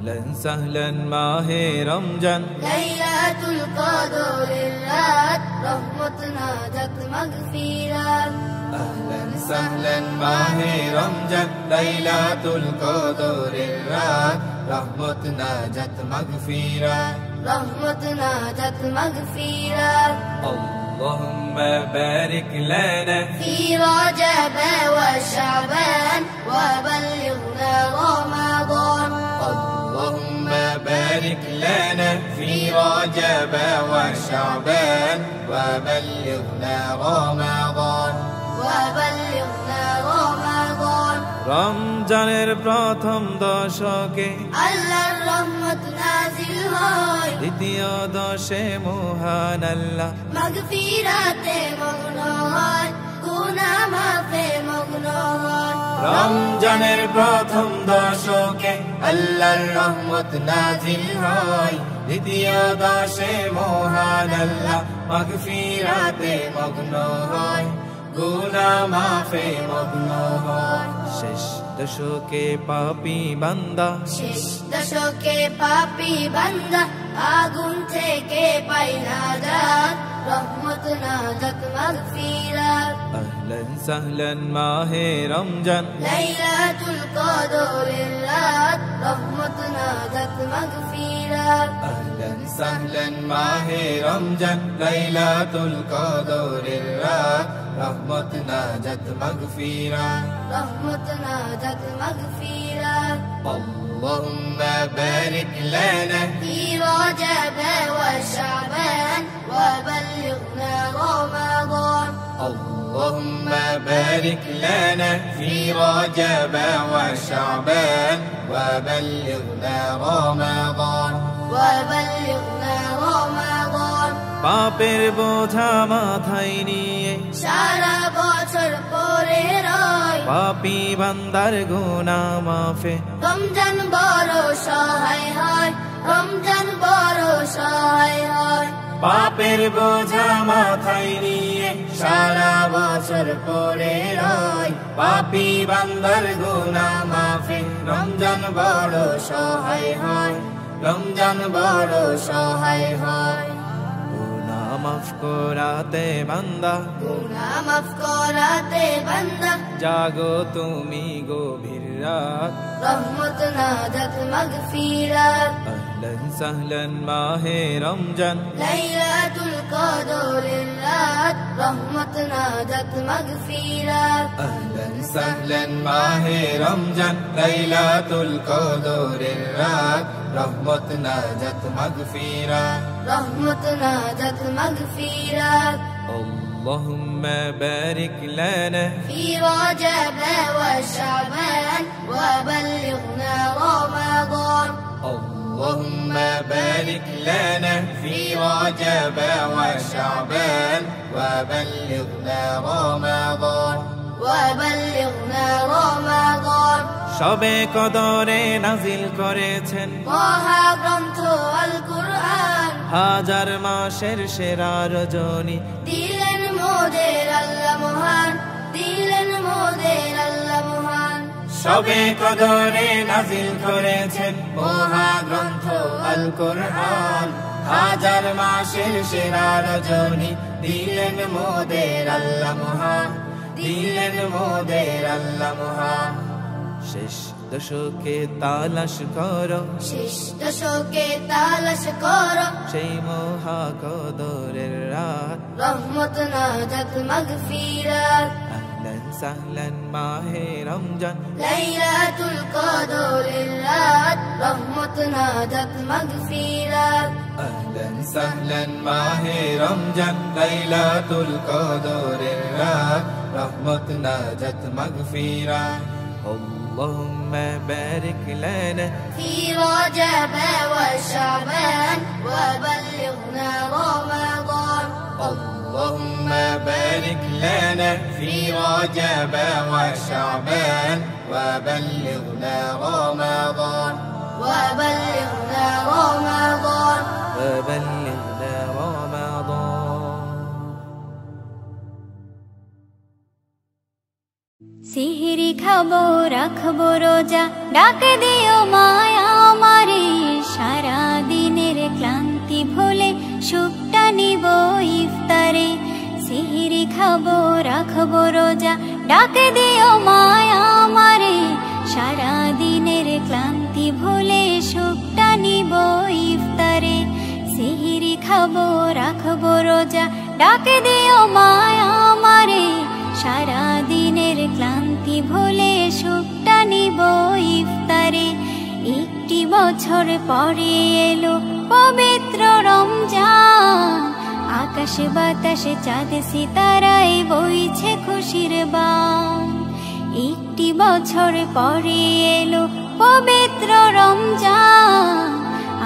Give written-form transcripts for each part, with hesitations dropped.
أهلا سهلا माहे रमजान लैलातुल कदरेर रात रहमतना जग मगफिरात أهلا سهلا माहे रमजान लैलातुल कदरेर रात रहमतना जग मगफिरात रहमतना जग मगफिरात اللهم بارك لنا في رجب وشعبان وبلغنا رمضان اللهم بارك لنا في رجب وشعبان وبلغنا رمضان রমজানের প্রথম দশকে আল্লাহর রহমত নাজিল হয় দ্বিতীয় দশে মহান আল্লাহ মাগফিরাতে মগ্ন হয় গুনাহ মাফে মগ্ন হয় রমজানের প্রথম দশকে আল্লাহর রহমত নাজিল হয় দ্বিতীয় দশে মহান আল্লাহ মাগফিরাতে মগ্ন হয় গুনাহ মাফে মগ্ন হয় শেষ দশকে পাপী বান্দা আগুন থেকে পাই নাজাত রহমত নাজাত মাগফিরাত أهلا سهلا माहे रमजान লাইলাতুল কদরের রাত রহমত নাজাত মাগফিরাত أهلا سهلا माहे रमजान लैलातुल कदरेर रात रहमत नाजत मगफिरात রহমত নাজাত মাগফিরাত اللهم بارك لنا في رجب وشعبان وبلغنا رمضان اللهم بارك لنا في رجب وشعبان وبلغنا رمضان পাপের বোঝা মাথায় নিয়ে সারা বছর পরে রয় পাপী বান্দার গুনাহ মাফে রমজান বড় সহায় হয় রমজান বড় সহায় হয় পাপের বোঝা মাথায় নিয়ে সারা বছর পরে রয় পাপী বান্দার গুনাহ মাফে রমজান বড় সহায় হয় রমজান বড় সহায় হয় গুনাহ মাফ করাতে বান্দা গুনাহ মাফ করাতে বান্দা জাগো তুমি গভীর রাত রহমত নাজাত মাগফিরাত أهلا سهلا माहे रमजान লাইলাতুল কদরের রাত রহমত নাজাত মাগফিরাত أهلا سهلا माहे रमजान लैलातुल कदरेर रात रहमत नाजत मगफिरात রহমত নাজাত মাগফিরাত اللهم بارك لنا في رجب وشعبان وبلغنا رمضان اللهم بارك لنا في رجب وشعبان وبلغنا رمضان সবে কদরে নাজিল করেছেন মহাগ্রন্থ আল কুরআন হাজার মাসের সেরা রজনী দিলেন মোদের আল্লাহ মহান দিলেন মোদের আল্লাহ মহান সবে কদরে নাজিল করেছেন মহাগ্রন্থ আল কুরআন হাজার মাসের সেরা রজনী দিলেন মোদের আল্লাহ মহান দিলেন মোদের আল্লাহ মহান শেষ দশকে তালাশ করো শেষ দশকে তালাশ করো সেই মহা কদরের রাত রহমত নাজাত মাগফিরাত أهلا سهلا माहे रमजान লাইলাতুল কদরের রাত রহমত নাজাত মাগফিরাত أهلا سهلا माहे रमजान लैलातुल कदरेर रात रहमत नाजत मगफिरात اللهم بارك لنا في رجب وشعبان وبلغنا رمضان اللهم بارك لنا في رجب وشعبان وبلغنا رمضان وبلغنا رمضان وبلغنا رمضان সিহরি খাবো রাখবো রোজা ডাক দিও মায়া আমারে ডাকে দিও মায়া আমারে, সারা দিনের ক্লান্তি ভুলে সুখটা নিব ইফতারে। সিহিরি খাবো রাখবো রোজা, ডাকে দিও মায়া আমারে, সারা দিনের ক্লান্তি ভুলে সুখটা নিব ইফতারে। একটি বছর পরে এলো পবিত্র রমজান, আকাশে বাতাসে চাঁদ সিতারায় বইছে খুশির বান। একটি বছর পরে এলো পবিত্র রমজান,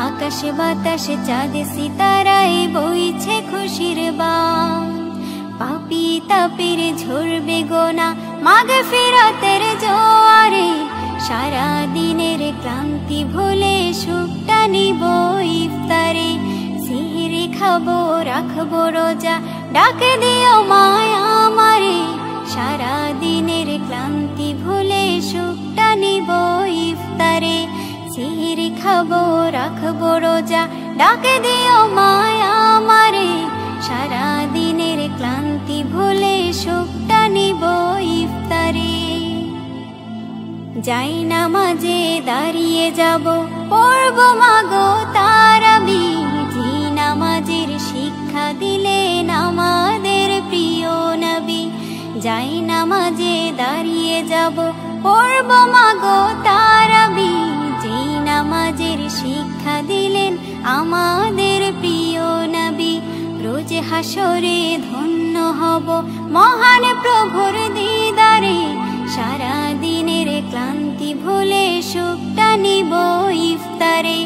আকাশে বাতাসে চাঁদ সিতারায় বইছে খুশির বান। পাপী তাপের ঝরবে গোনা মাগফিরাতের জোয়ারে, সারা দিনের ক্লান্তি ভুলে সুখটা নিব ইফতারে। সিহিরি খাবো রাখবো রোজা, ডাকে দিও মায়া আমারে, সারা দিনের ক্লান্তি ভুলে সুখটা নিব ইফতারে। সিহিরি খাবো রাখবো রোজা, ডাকে দিও মায়া আমারে, সারা দিনের ক্লান্তি ভুলে সুখটা নিব ইফতারে। যাই নামাজে দাঁড়িয়ে যাব, পড়ব মাগো তারাবি, জি নামাজের শিক্ষা দিলেন আমাদের প্রিয় নবী। যাই নামাজে দাঁড়িয়ে যাব, পড়ব মাগো তারাবি, জি নামাজের শিক্ষা দিলেন আমাদের প্রিয় নবী। রোজ হাসরে ধন্য হব মহান প্রভুর দিদারে, সারা দিনের ক্লান্তি ভুলে সুখটা নিব ইফতারে।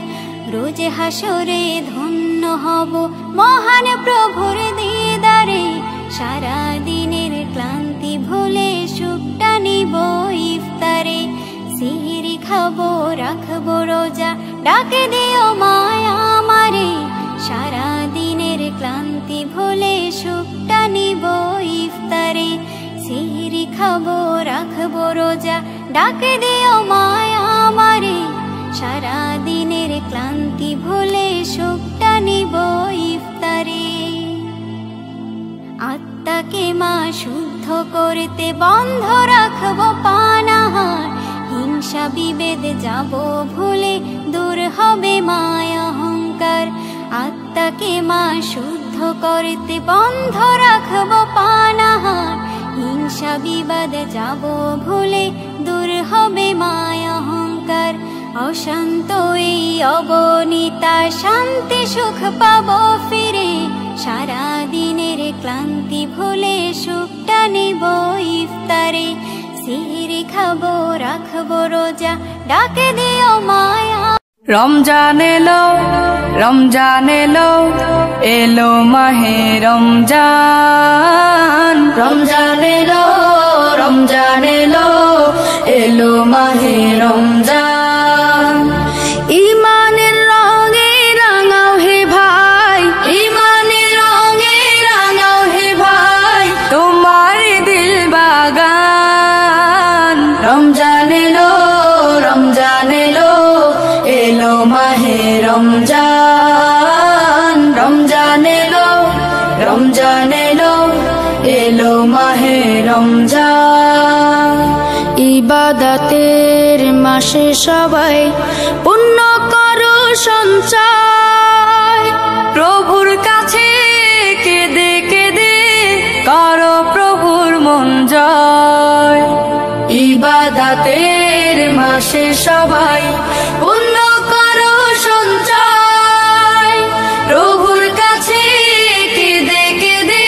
রোজ হাসরে ধন্য হব মহান প্রভুর দিদারে, সারা দিনের ক্লান্তি ভুলে সুখটা নিব ইফতারে। সিহিরি খাবো রাখবো রোজা, ডাকে দিও মায়া আমারে, সারা দিনের ক্লান্তি ভুলে সুখটা নিব ইফতারে। সিহিরি খাবো রাখবো রোজা, ডাকে দিও মায়া আমারে, সারা দিনের ক্লান্তি ভুলে সুখটা নিব ইফতারে। আত্মাকে মা শুদ্ধ করতে বন্ধ রাখবো পানাহার, হিংসা বিভেদ যাব ভুলে দূর হবে মায়া অহংকার। আত্মাকে মা শুদ্ধ করতে বন্ধ রাখবো পানাহার, হিংসা বিবাদ যাব ভুলে দূর হবে মায়া অহংকার। অশান্ত এই অবনীতা শান্তি সুখ পাবো ফিরে, সারা দিনের ক্লান্তি ভুলে সুখটা নিব ইফতারে। সিহিরি খাবো রাখবো রোজা, ডাকে দিও মায়া। রমজান এলো, রমজান এলো, এলো মাহে রমজান। রমজান এলো, রমজান এলো, এলো মাহে রমজান। ইমানের রঙে রাঙাও হে ভাই, ইমানের রঙে রাঙাও হে ভাই, তোমার দিল বাগান। রমজান এলো, রমজান এলো, এলো মাহে রমজান। রমজান এলো, রমজান এলো, এলো মাহে রমজান। ইবাদতের মাসে সবাই পুণ্য করো সঞ্চয়, প্রভুর কাছে কেঁদে কেঁদে করো প্রভুর মন জয়। ইবাদতের মাসে সবাই পুণ্য করো সঞ্চয়, প্রভুর কাছে কেঁদে কেঁদে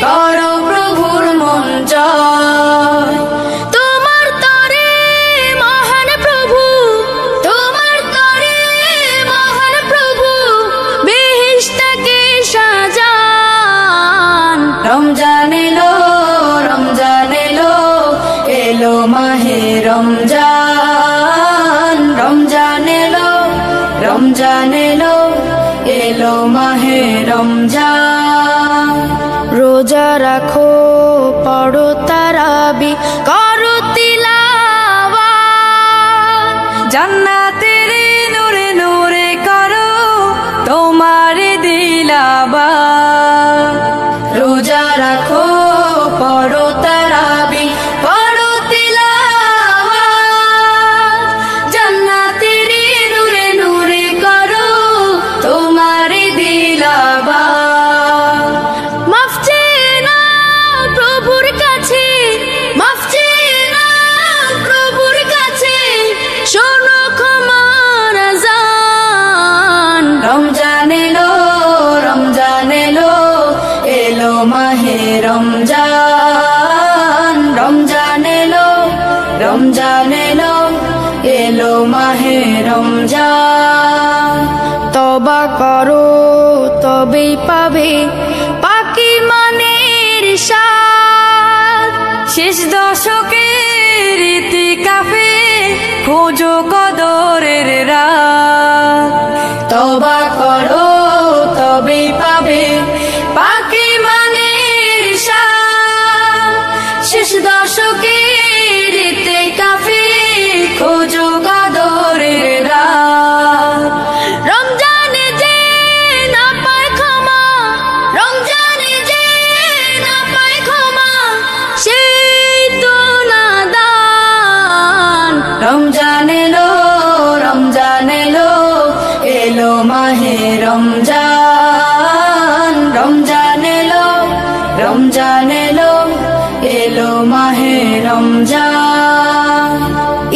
করো প্রভুর মন জয়। তোমার তরে মহান প্রভু, তোমার তরে মহান প্রভু, বেহেশতকে সাজান। রমজান এলো, রমজান এলো, এলো মাহে রমজান। রমজান এলো, রমজান এলো, এলো মাহে রমজান। রোজা রাখো, পড়ো তারাবি, করো তিলাওয়াত, জান্নাতের নূরে নূরে করো তোমার দিলাবাত। রোজা রাখো, পড়ো তারাবি, তওবা করো তবেই পাবে পাকি মানের স্বাদ শেষ দশকের ইতিকাফে খোঁজো কদরের রাত তওবা করো তবেই পাবে পাকি মানের স্বাদ শেষ দশকের ইতিকাফে খোঁজো কদরের রাত রমজানে যে না পায় ক্ষমা রমজানে যে না পায় ক্ষমা সেই তো নাদান রমজান এলো এলো মাহে রমজান রমজান এলো এলো মাহে রমজান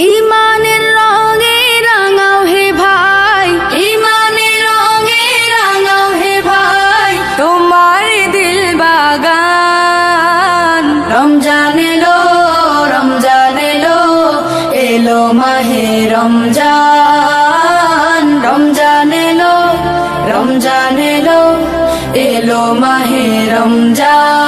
ইমানের রঙে রাঙাও হে ভাই ইমানের রঙে রাঙাও হে ভাই তোমার দিল বাগান রমজান এলো এলো মাহে রমজান রমজান এলো এলো মাহে রমজান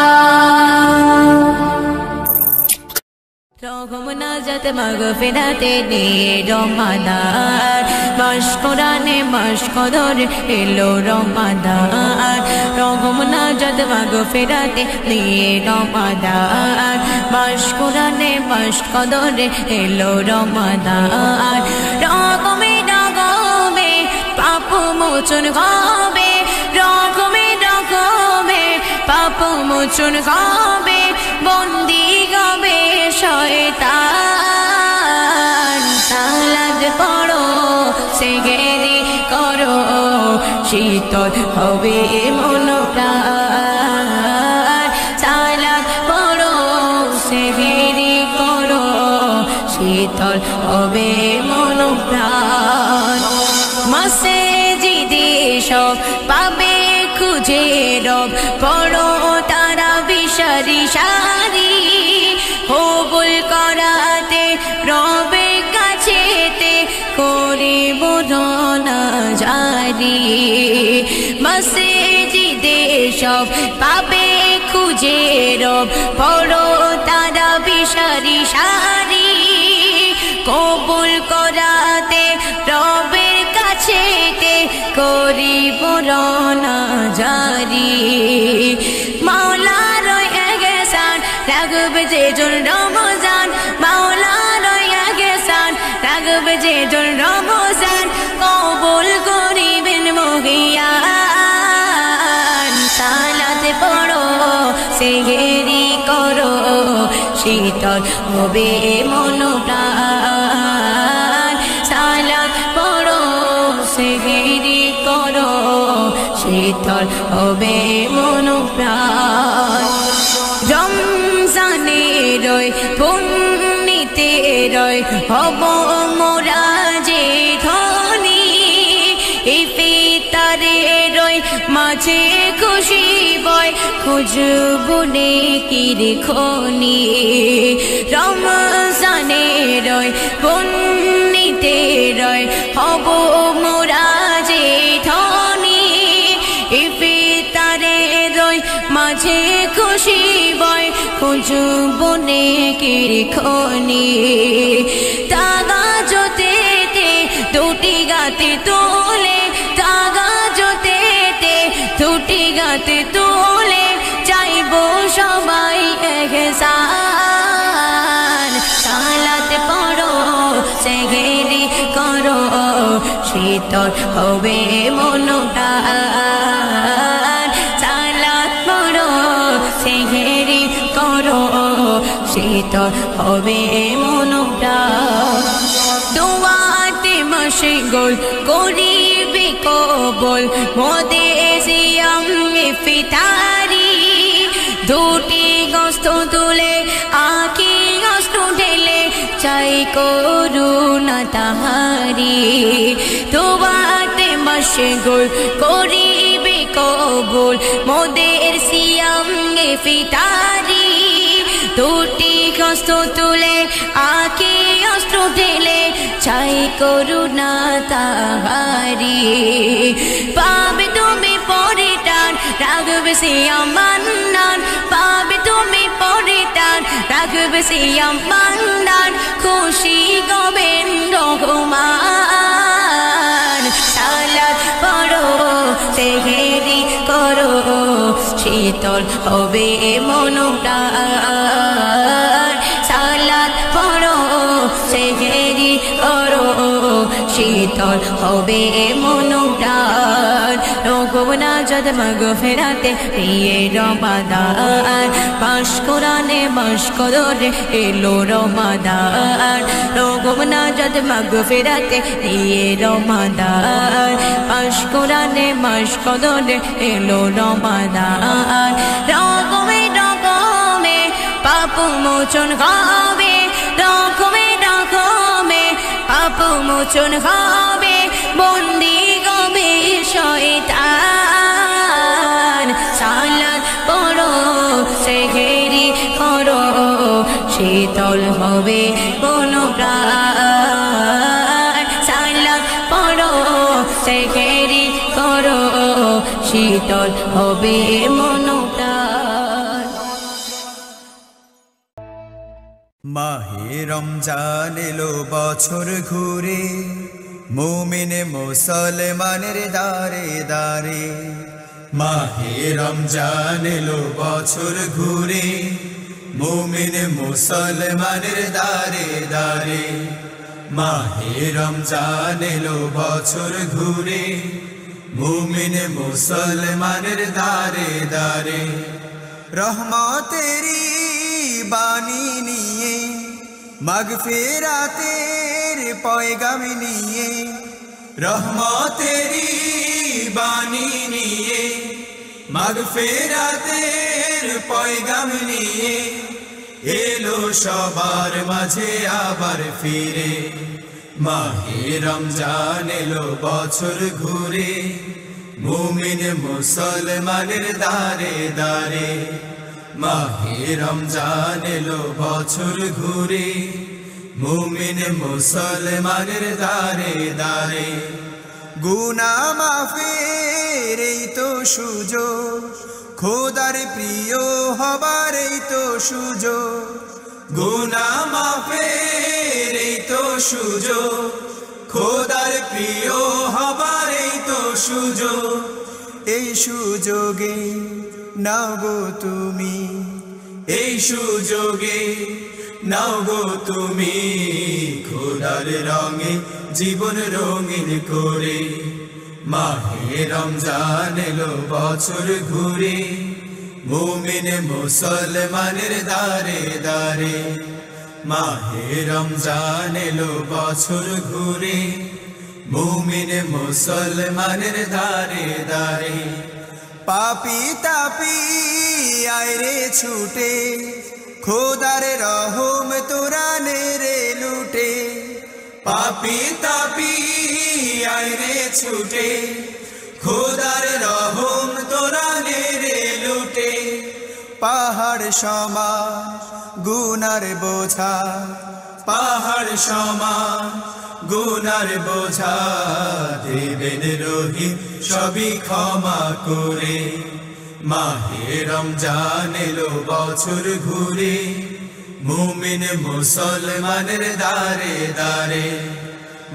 রহম নাজাত মাগফিরাতে নে রমাদান মাস কোরআনে মাস কদর এলো রমাদান রহম নাজাত মাগফিরাতে নে রমাদান মাস কোরআনে মাস কদর এলো রমাদান রকমে রকমে পাপ মোচন হবে রকমে রকমে পাপ মোচন হবে বন্দি গবে শয়তান সালাত পড়ো সেগেরি করো শীতল হবে মন প্রাণ সালাত পড়ো সেগেরি করো শীতল হবে মন প্রাণ মসজিদে সব পাবে খুঁজে রব পড়ো তারা বিশারি সারি কবুল করাতে রবের কাছেতে করিব রওনা জারি মসজিদে সব পাবে খুঁজে রব পড়ো তারা বিশারি সারি কবুল করাতে রবের কাছেতে করিব রওনা জারি মাওলার এহসান রাগবে যে জন রমজান মাওলার এহসান রাগবে যে জন রমজান কবুল করিবেন মহিয়ান সালাত পড়ো সেহরি করো শীতল হবে মন প্রাণ সালাত পড়ো সেহরি করো শীতল হবে মন প্রাণ রমজানে রয় পুণ্যিতে রয় হব মোরা যে ধনী ইফতারে রয় মাঝে খুশি বয় খুঁজবো নেকির খনি রমজানে রয় পুণ্যিতে রয় হব মোরা যে ধনী ইফতারে রয় মাঝে খুশি বয় খুঁজবো নেকির খনি তাগা জোতেতে দুটি গাতে তোলে তাগা জোতেতে দুটি গাতে তোলে চাইবো সবাই এহসান সালাত পড়ো সেহরি করো শীতল হবে মনটা সালাত পড়ো সেহরি করো শীতল হবে মনটা দোয়াতে মশগুল করিবে কবুল মোদের সিয়াম ইফতারি দুটি গোস্ত তুলে আঁকি গোস্ত ঢেলে চাই করুণা তাহারি দোয়াতে মশগুল করিবে কবুল মোদের সিয়াম ইফতারি দুটি গোস্ত তুলে আঁকি অস্ত্র ঢেলে চাই করুণা তাহারি রাখবে সিয়াম বান্দার পাবে তুমি পরিত্রাণ রাখবে সিয়াম বান্দার খুশি গবেন রহমান সালাত পড়ো সেহরি করো শীতল হবে মনটার সালাত পড়ো সেহরি করো শীতল হবে মনটার রোগনা যদ মাগফিরাতে প্রিয়ে রমাদান মাস কোরআনে মাস কদরে এলো রমাদান রোগনা যদ মাগফিরাতে প্রিয়ে রমাদান মাস কোরআনে মাস কদরে এলো রমাদান রকমে রকমে পাপ মোচন হবে রকমে রকমে পাপ মোচন হবে বন্দি গবে শয়তান সালাত পড়ো সেহরি করো শীতল হবে কোনো প্রাণ সালাত পড়ো সেহরি করো শীতল হবে মনপ্রাণ মাহে রমজান এলো বছর ঘুরে মুমিন মুসলমানের দারে দারে মাহে রমজান এলো বছর ঘুরে মুমিন মুসলমানের দারে দারে মাহে রমজান এলো বছর ঘুরে মুমিন মুসলমানের দারে দারে রহমতেরি বাণী নিয়ে মাগফিরাতের পয়গাম নিয়ে রহমতেরি বাণী নিয়ে মাগফিরাতের পয়গাম নিয়ে এলো সবার মাঝে আবার ফিরে মাহে রমজান এলো বছর ঘুরে মুমিন মুসলমানের দারে দারে মাহে রমজান এলো বছর ঘুরে মুমিন মুসলমানের দারে দারে গুনাহ মাফের এই তো সুযোগ খোদার প্রিয় হবার এই তো সুযোগ গুনাহ মাফের এই তো সুযোগ খোদার প্রিয় হবার এই তো সুযোগ এই সুযোগে নাও গো তুমি এই সুযোগে নাও গো তুমি খোদার রঙে জীবন রঙিন করে মাহে রমজান এলো বছর ঘুরে মুমিন মুসলমানের দারে দারে মাহে রমজান এলো বছর ঘুরে মুমিন মুসলমানের দারে দারে পাপি তাপি আইরে ছুটে খোদার রহম তোরা নেরে লুটে পাপি তাপি আইরে ছুটে খোদার রহম তোরা নেরে লুটে পাহাড় সমান গুনার বোঝা পাহাড় সমান গুনার বোঝা দেবেন রহিম সবই ক্ষমা করে মাহে রমজান এলো বছর ঘুরে মুমিন মুসলমানের দারে দারে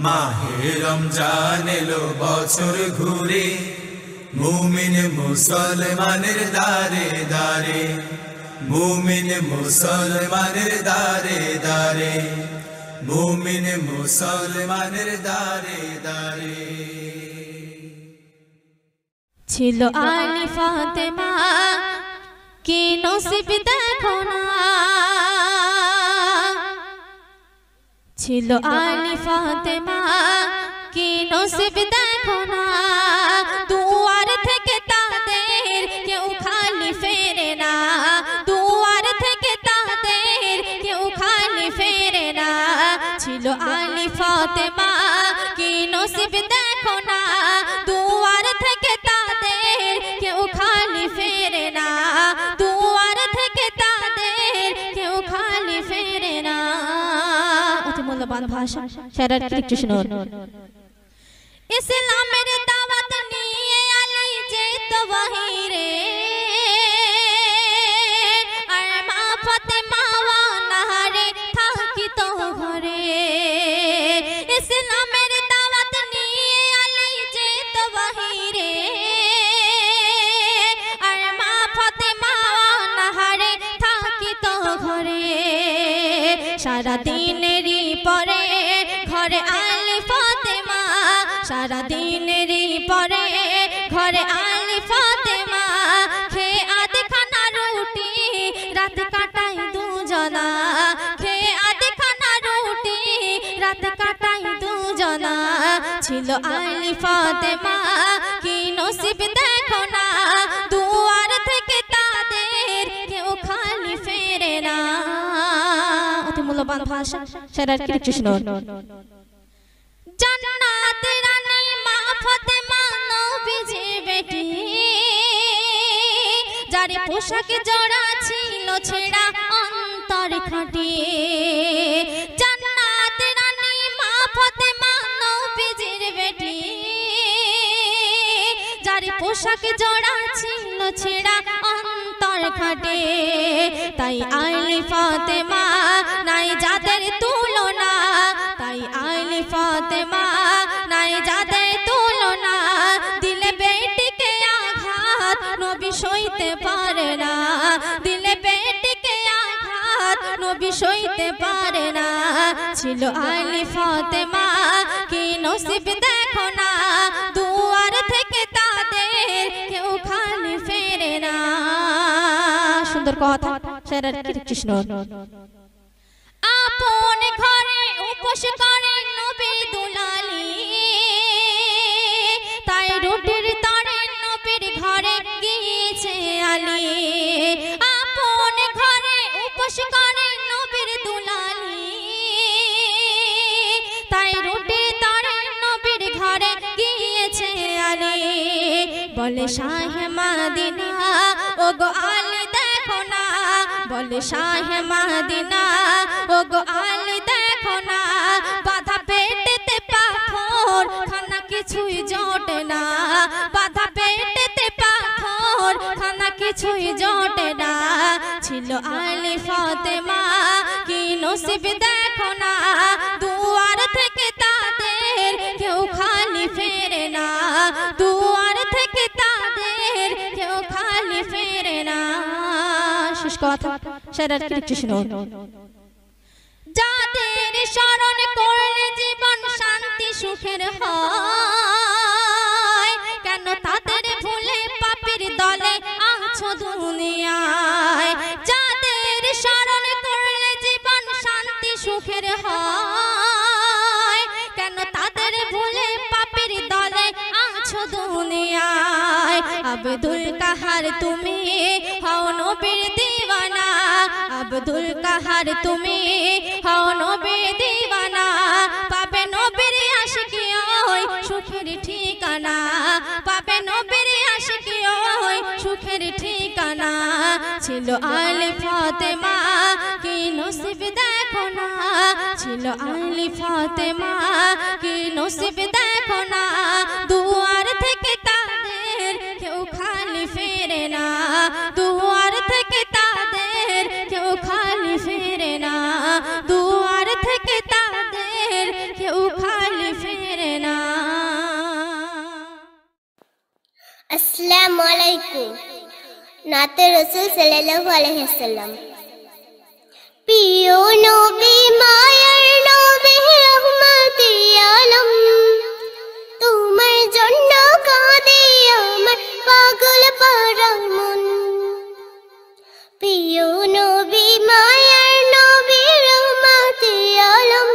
মাহে রমজান এলো বছর ঘুরে মুমিন মুসলমানের দারে দারে মুমিন মুসলমানের দারে দারে মুমিন মুসলমানের দারে দারে ছিল আলী ফাতেমা কি নসিব দেখো না ছিল আলী ফাতেমা কি নসিব দেখো না দুয়ার থেকে তাদের কেউ খালি ফেরে না দুয়ার থেকে তাদের কেউ খালি ফেরে না ছিল আলী ফাতেমা কি নসিব দেখো না দুয়ার থেকে তাদের কেউ খালি ফেরে না দুয়ার থেকে তাদের কেউ খালি ফেরে না অতি মূল্যবান ভাষা শায়র একটু শুনুন ইসলামের দাওয়াত নিয়ে আলী যেত বাহিরে সারা দিনেরই পরে ঘরে আলি ফাতেমা খেয়ে আধ খানা রুটি রাত কাটাই দুজনা খেয়ে আধ খানা রুটি রাত কাটাই দুজনা ছিল আলি ফাতেমা কি নসিব দেখো না দুয়ার থেকে তাদের কেউ খালি ফেরে না অতি মূল্যবান ভাষা সেটার কিছু শুনুন জান্নাত রানী মা ফাতেমা নবীজি বেটি যার পোশাক জোড়া ছিল ছেঁড়া অন্তর খাটি জান্নাত রানী মা ফাতেমা নবীজির বেটি যার পোশাক জোড়া ছিল ছেঁড়া অন্তর খাটে তাই আইলি ফাতেমা নাই যাদের তুলনা তাই আইলি ফাতেমা নাই যাদের তুলনা দিলে বেটিকে আঘাত নবী সইতে পারে না দিলে বেটিকে আঘাত নবী সইতে পারে না ছিল আইলি ফাতেমা কি নসিব দেখো না দুয়ার থেকে তাদের কেউ খালি ফেরে না সুন্দর কথা সেরার কৃষ্ণ আপন ঘরে উপোস করে নবীর দুলালি তাই রুটির তরে নবীর ঘরে গিয়েছে আলী আপন ঘরে উপোস করে নবীর দুলালি তাই রুটির তরে নবীর ঘরে গিয়েছে আলী বলে শাহে মদিনা ও গো আলী দেখো না বলে শাহে মদিনা ও গো আলী দেখো না বাধা পেটেতে পাথর খানা কিছুই জোটে না বাধা পেটেতে পাথর খানা কিছুই জোটে না ছিল আলী ফাতেমা কি নসিব দেখো না দুয়ার থেকে তাদের কেউ খালি ফেরে না দুয়ার থেকে তাদের কেউ খালি ফেরে না শেষ কথা সেটার কিছু শুনুন যাদের স্মরণ করলে জীবন শান্তি সুখের হয় কেন তাদের ভুলে পাপীর দলে আছো দুনিয়ায় যাদের স্মরণ করলে জীবন শান্তি সুখের হয় কেন তাদের ভুলে পাপীর দলে আছো দুনিয়ায় আব্দুল কাহার তুমি হও নবীর দিওয়ানা আব্দুল কাহার তুমি হও নবীর দিওয়ানা পাবে নবীর আশিকি ওই সুখের ঠিকানা পাবে নবীর আশিকি ওই সুখের ঠিকানা ছিল আলী ফাতেমা কি নসিব দেখো না ছিল আলী ফাতেমা কি নসিব দেখো না দুয়ার থেকে তাদের কেউ খালি ফেরে না দুয়ার থেকে তাদের কেউ খালি ফেরে না দুয়ার থেকে তাদের কেউ খালি ফেরে না আসসালামু আলাইকুম নাতে রাসূল সাল্লাল্লাহু আলাইহি ওয়াসাল্লাম প্রিয় নবী মায়ার নবী রহমতে আলম তোমার জন্য কাঁদে আমার পাগল পারা মন প্রিয় নবী মায়ার নবী রহমতে আলম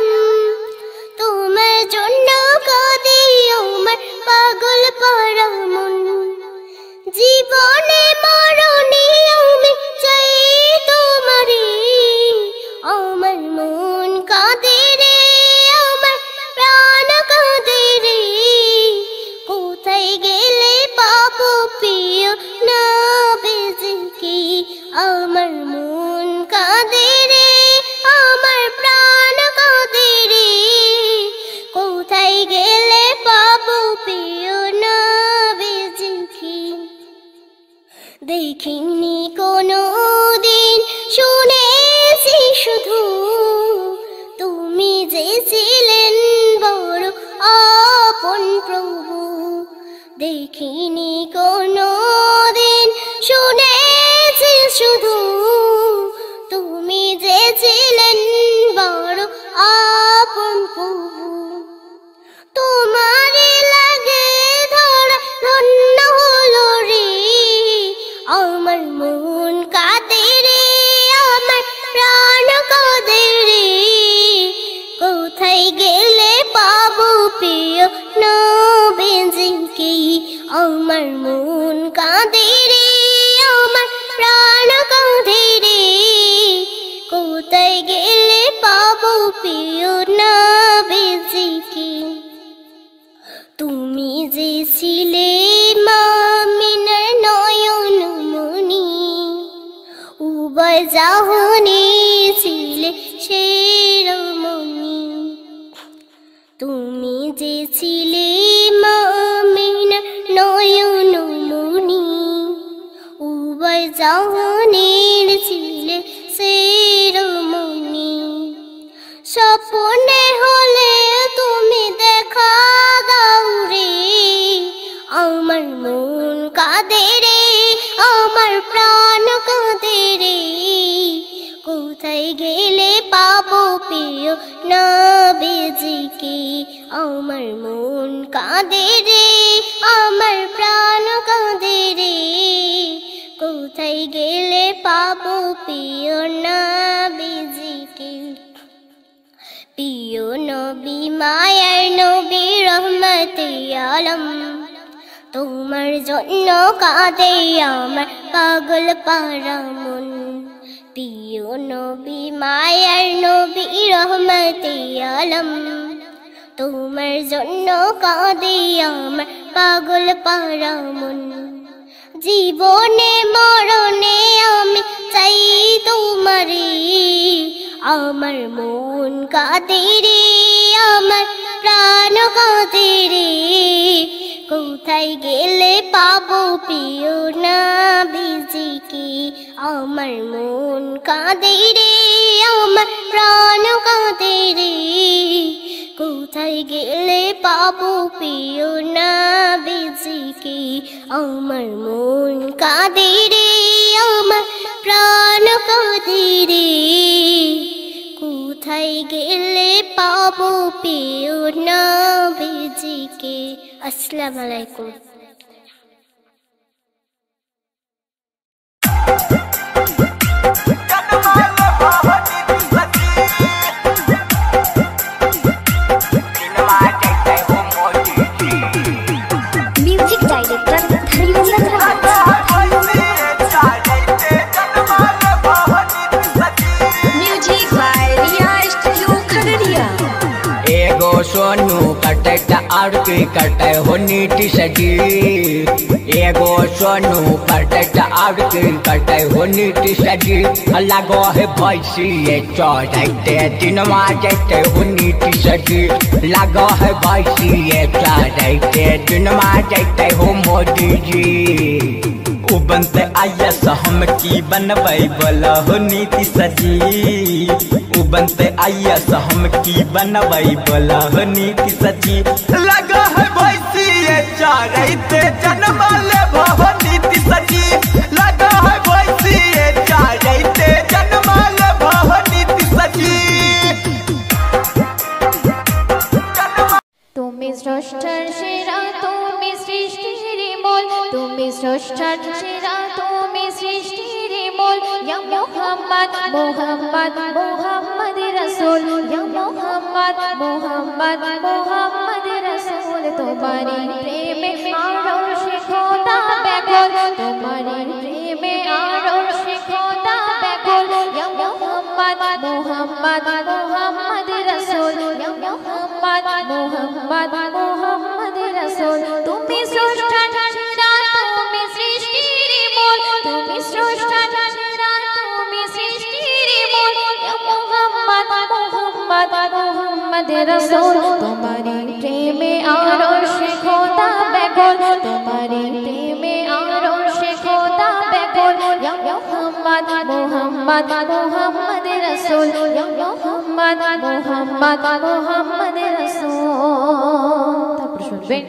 তোমার জন্য কাঁদে আমার পাগল পারা মন জীবনে মরণে আমি চাই তোমারে আমার মন কাঁদে রে আমার প্রাণ কাঁদে রে কোথায় গেলে পাবো প্রিয় নবীজিকে আমার মন কাঁদে রে আমার প্রাণ কাঁদে রে কোথায় গেলে পাবো প্রিয় নবীজিকে দেখিনি কোনো দিন শুনেছি শুধু তুমি যে ছিলেন বড় আপন প্রভু দেখিনি কোনো দিন শুনেছি শুধু তুমি যে ছিলেন বড় আপন প্রভু তোমার প্রিয় নবীজিকে তুমি যে ছিলে মা আমিনার নয়ন মনি উভয় জাহানে ছিলে শিরোমণি তুমি যে ছিলে মা আমিনার নয়ন মনি উভয় জাহানের ছিলে শিরোমণি স্বপ্নে হলে তুমি দেখা দাও রে আমার মন কাঁদে রে আমার প্রাণ কাঁদে রে কোথায় গেলে পাবো প্রিয় নবীজিকে আমার মন কাঁদে রে আমার প্রাণ কাঁদে রে কোথায় গেলে পাবো প্রিয় নবীজিকে প্রিয় নবী মায়ার নবী রহমতে আলম তোমার জন্য কাঁদে আমার পাগল পারা মন প্রিয় নবী মায়ার নবী রহমতে আলম তোমার জন্য কাঁদে আমার পাগল পারা মন জীবনে মরণে আমি চাই তোমারে আমার মন কাঁদে রে আমার প্রাণ কাঁদে রে কোথায় গেলে পাবো প্রিয় নবীজিকে আমার মন কাঁদে রে আমার প্রাণ কাঁদে রে কোথায় গেলে পাবো প্রিয় নবীজিকে আমার মন কাঁদে রে আমার প্রাণ কাঁদে রে কোথায় গেলে পাবো প্রিয় নবীজিকে আসসালামু আলাইকুম music director music by Riya studio Khagaria एगो सोनू कटे और की कटे हो नीति सजी एगो सोनू कटे और की कटे हो नीति सजी लगो है भैंसी चढ़ते दिनवा जैते हो नीति सजी लगो है भैंसी चढ़ते दिनवा जैते हो मोदी जी बनते आयस हम की बनबै बोला हो नीति सजी बनते आयस हम की बनबै बोला हो नीति सजी लगा है भैंसी चढ़ते जन्म ले हो नीति सजी लगा है भैंसी चढ़ते जन्म ले हो नीति सजी তুমি স্রষ্টার সেরা তুমি সৃষ্টির মূল তুমি স্রষ্টার সেরা তুমি সৃষ্টির মূল ইয়া মুহাম্মদ মুহাম্মদ মুহাম্মদ রাসূল ইয়া মুহাম্মদ মুহাম্মদ মুহাম্মদ রাসূল তোমারি প্রেমে আরশে খোদা ব্যাকুল তোমারি প্রেমে আরশে খোদা ব্যাকুল ইয়া মুহাম্মদ মুহাম্মদ মুহাম্মদ রাসূল ইয়া মুহাম্মদ মুহাম্মদ মুহাম্মদ রাসূল তুমি স্রষ্টা সেরা তুমি সৃষ্টির মূল তুমি স্রষ্টা সেরা তুমি সৃষ্টির মূল ইয়া মুহাম্মদ মুহাম্মদ মুহাম্মদ রাসূল তোমারি প্রেমে আরশে খোদা ব্যাকুল তোমারি প্রেমে আরশে খোদা ব্যাকুল ইয়া মুহাম্মদ মুহাম্মদ মুহাম্মদ রাসূল ইয়া মুহাম্মদ মুহাম্মদ মুহাম্মদ রাসূল তারপর শুনবেন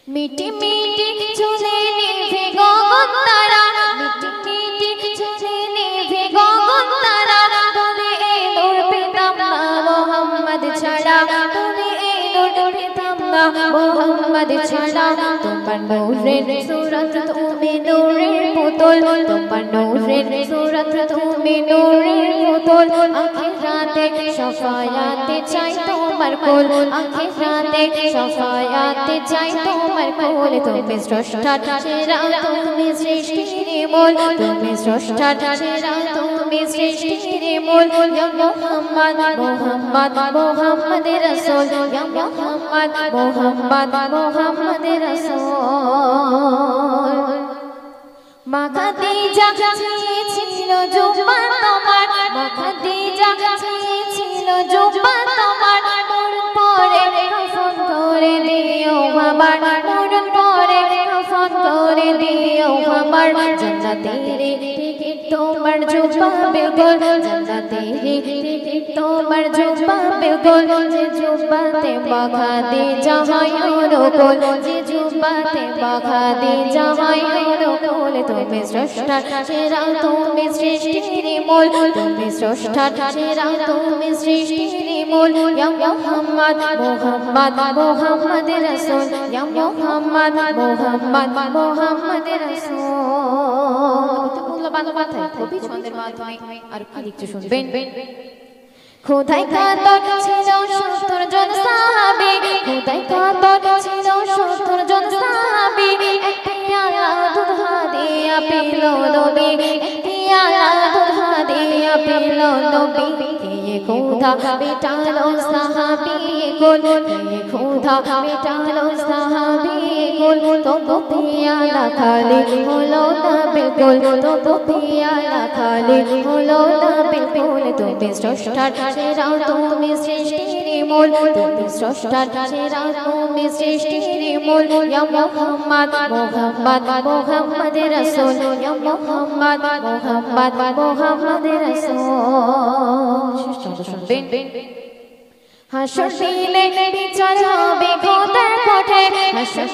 মিটি মিটি চলে নিভে গগন তারা মিটি মিটি চলে নিভে গগন তারা বলে এই নূর পেতাম না মোহাম্মদ ছাড়া বলে এই নূর পেতাম না মোহাম্মদ ছাড়া তোমার নূরের সূরত তুমি নূরের পুতুল তোমার নূরের সূরত তুমি নূরের পুতুল আখিরাতে শাফায়াতে চাই তোমার কোল আখিরাতে শাফায়াতে চাই তোমার কোল তুমি স্রষ্টা সেরা তুমি সৃষ্টির মূল তুমি স্রষ্টা সেরা তুমি তুমি সৃষ্টির মূল ইয়া মুহাম্মদ মুহাম্মদ মুহাম্মদ রাসূল ইয়া মুহাম্মদ মুহাম্মদ মুহাম্মদ রাসূল মা খাদিজা ছিল জুব্বা তোমার মা খাদিজা ছিল জুব্বা তোমার নূর পরে কাফন করে দিও আমার নূর পরে কাফন করে দিও আমার জান্নাতের টিকিট তোমার জুব্বা বিলকুল জান্নাতের টিকিট তোমার জুব্বা বিলকুল যে জুব্বাতে মা খাদিজা হয় রকুল যে জুব্বাতে মা খাদিজা হয় রকুল তুমি স্রষ্টা সেরা তুমি সৃষ্টির মূল তুমি স্রষ্টা সেরা তুমি সৃষ্টির মূল ইয়া মুহাম্মদ মুহাম্মদ মুহাম্মদ রাসূল ইয়া মুহাম্মদ মুহাম্মদ মুহাম্মদ রাসূল মূল্যবান কথা কবি ছন্দের মাধ্যমে আর কি লিখতে শুনবেন খোদাই কাতর ছিল 70 জন সাহাবী খোদাই কাতর ছিল 70 জন সাহাবী একটি আলা দুধ দিয়া পেল নবী একটি আলা দুধ দিয়া পেল নবী কে খোদা মিটালো সাহাবী কুল কে খোদা মিটালো সাহাবী কুল তো পিয়ালা খালি হলো না বিলকুল তো পিয়ালা খালি হলো না বিলকুল তুমি স্রষ্টার সেরা তুমি সৃষ্টির মূল তুমি স্রষ্টার সেরা তুমি সৃষ্টির মূল ইয়া মুহাম্মদ মুহাম্মদ মুহাম্মদ রাসূল ইয়া মুহাম্মদ মুহাম্মদ মুহাম্মদ রাসূল শুনবেন হাসর দিলে বিচার হবে খোদার কোঠে হাসর